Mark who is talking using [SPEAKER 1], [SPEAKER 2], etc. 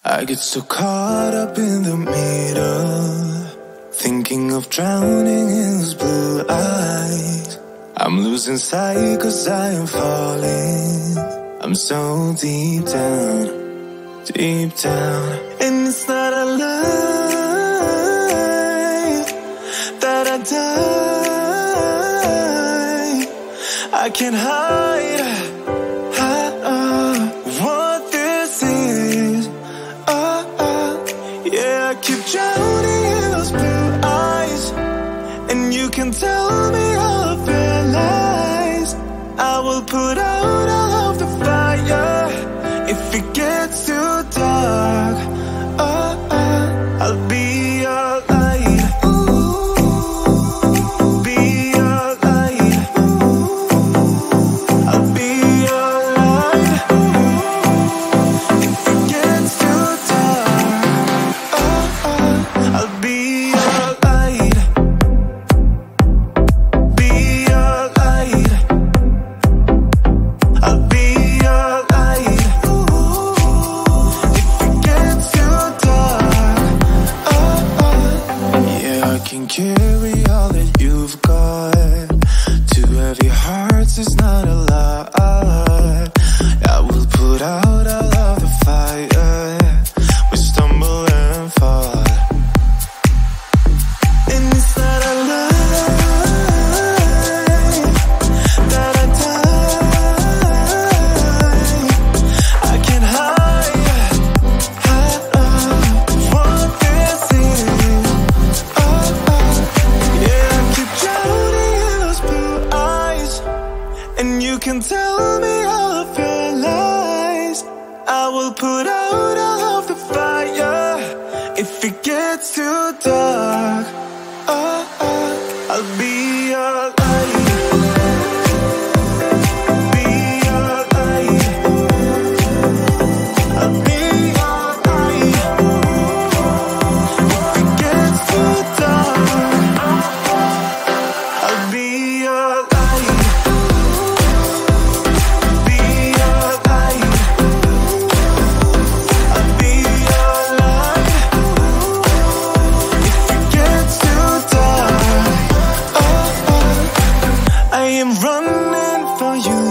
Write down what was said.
[SPEAKER 1] I get so caught up in the middle, thinking of drowning in those blue eyes. I'm losing sight cause I am falling. I'm so deep down, deep down. And it's not a lie that I die. I can't hide what this is. Yeah, I keep drowning in those blue eyes, and you can tell me all of your lies. I will put out all of the fire if it gets too dark. I'll be your light. Be your light. I'll be your light. If it gets too dark, I'll be your light. Be your light. I'll be your light. If it gets too dark, yeah, I can carry all that you've got. Two heavy hearts is not a lot. I will put out all of the fire. We stumble and fall, and it's not a lie that I die. I can't hide what this is. Yeah, I keep drowning in those blue eyes, and you can tell me all of your lies. I will put out all of the fire if it gets too dark. I'll be your light. Be your light. I'll be your light. If it gets too dark, I'll be your light. Be your light. I'll be your light. If it gets too dark, I am running for you.